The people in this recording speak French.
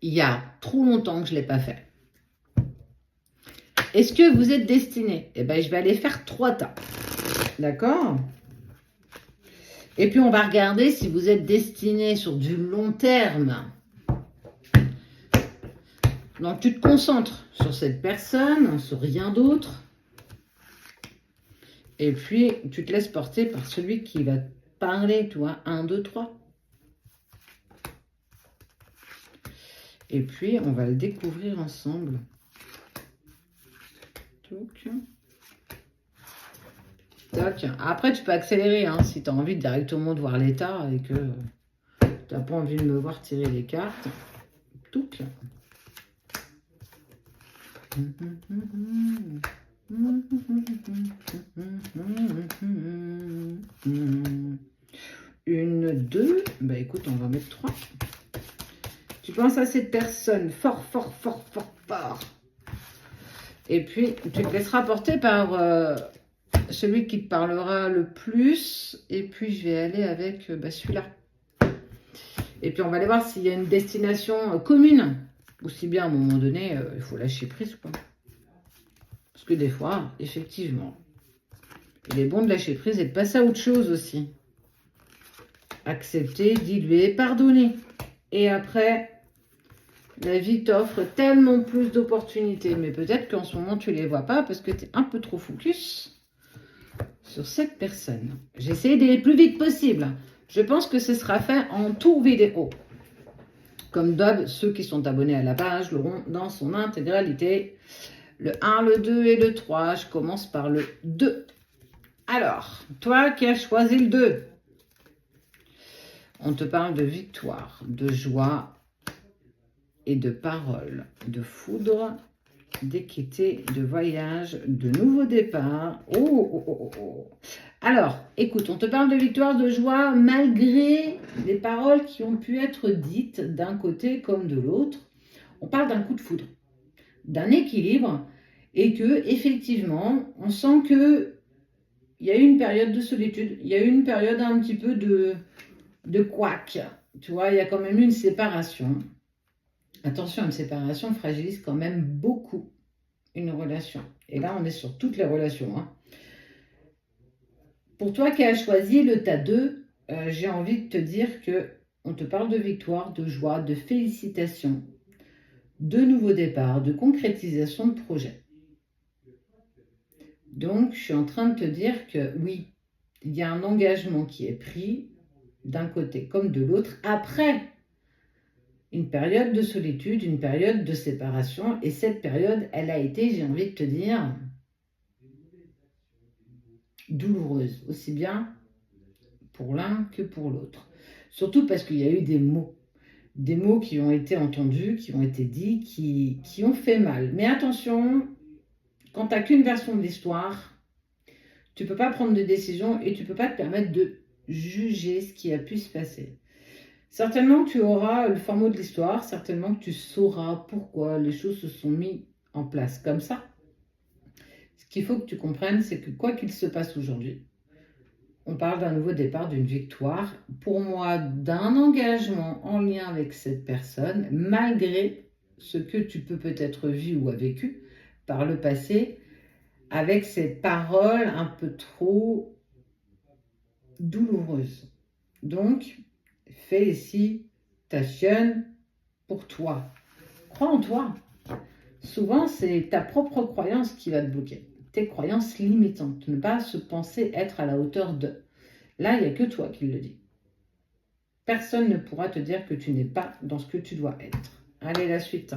il y a trop longtemps que je ne l'ai pas fait. Est-ce que vous êtes destiné? Eh bien, je vais aller faire 3 tas. D'accord? Et puis, on va regarder si vous êtes destiné sur du long terme. Donc, tu te concentres sur cette personne, sur rien d'autre. Et puis, tu te laisses porter par celui qui va te parler, tu vois. 1, 2, 3. Et puis, on va le découvrir ensemble. Toc. Toc. Après, tu peux accélérer hein, si tu as envie directement de voir l'état et que tu n'as pas envie de me voir tirer les cartes. Toc. Une, 2. Bah écoute, on va mettre 3. Tu penses à cette personne fort, fort, fort, fort, fort. Et puis, tu te laisseras porter par celui qui te parlera le plus. Et puis, je vais aller avec celui-là. Et puis, on va aller voir s'il y a une destination commune. Aussi bien, à un moment donné, il faut lâcher prise, quoi. Parce que des fois, effectivement, il est bon de lâcher prise et de passer à autre chose aussi. Accepter, diluer, pardonner. Et après, la vie t'offre tellement plus d'opportunités. Mais peut-être qu'en ce moment, tu ne les vois pas parce que tu es un peu trop focus sur cette personne. J'essaie d'aller le plus vite possible. Je pense que ce sera fait en tout vidéo. Comme d'hab, ceux qui sont abonnés à la page l'auront dans son intégralité. Le 1, le 2 et le 3. Je commence par le 2. Alors, toi qui as choisi le 2, on te parle de victoire, de joie et de parole, de foudre, d'équité, de voyage, de nouveau départ. Oh. Alors, écoute, on te parle de victoire, de joie, malgré les paroles qui ont pu être dites d'un côté comme de l'autre. On parle d'un coup de foudre, d'un équilibre, et que effectivement, on sent que il y a eu une période de solitude, il y a eu une période un petit peu de couac. Tu vois, il y a quand même eu une séparation. Attention, une séparation fragilise quand même beaucoup une relation. Et là, on est sur toutes les relations. Hein. Pour toi qui as choisi le tas 2, j'ai envie de te dire que on te parle de victoire, de joie, de félicitations, de nouveaux départs, de concrétisation de projets. Donc, je suis en train de te dire que oui, il y a un engagement qui est pris d'un côté comme de l'autre après une période de solitude, une période de séparation. Et cette période, elle a été, j'ai envie de te dire, douloureuse, aussi bien pour l'un que pour l'autre. Surtout parce qu'il y a eu des mots qui ont été entendus, qui ont été dits, qui ont fait mal. Mais attention, quand tu n'as qu'une version de l'histoire, tu ne peux pas prendre de décision et tu ne peux pas te permettre de juger ce qui a pu se passer. Certainement que tu auras le fin mot de l'histoire, certainement que tu sauras pourquoi les choses se sont mises en place comme ça. Ce qu'il faut que tu comprennes, c'est que quoi qu'il se passe aujourd'hui, on parle d'un nouveau départ, d'une victoire, pour moi, d'un engagement en lien avec cette personne, malgré ce que tu peux peut-être vivre ou a vécu par le passé, avec cette parole un peu trop douloureuse. Donc, félicitations pour toi. Crois en toi. Souvent, c'est ta propre croyance qui va te bloquer. Tes croyances limitantes. Ne pas se penser être à la hauteur de. Là, il n'y a que toi qui le dis. Personne ne pourra te dire que tu n'es pas dans ce que tu dois être. Allez, la suite.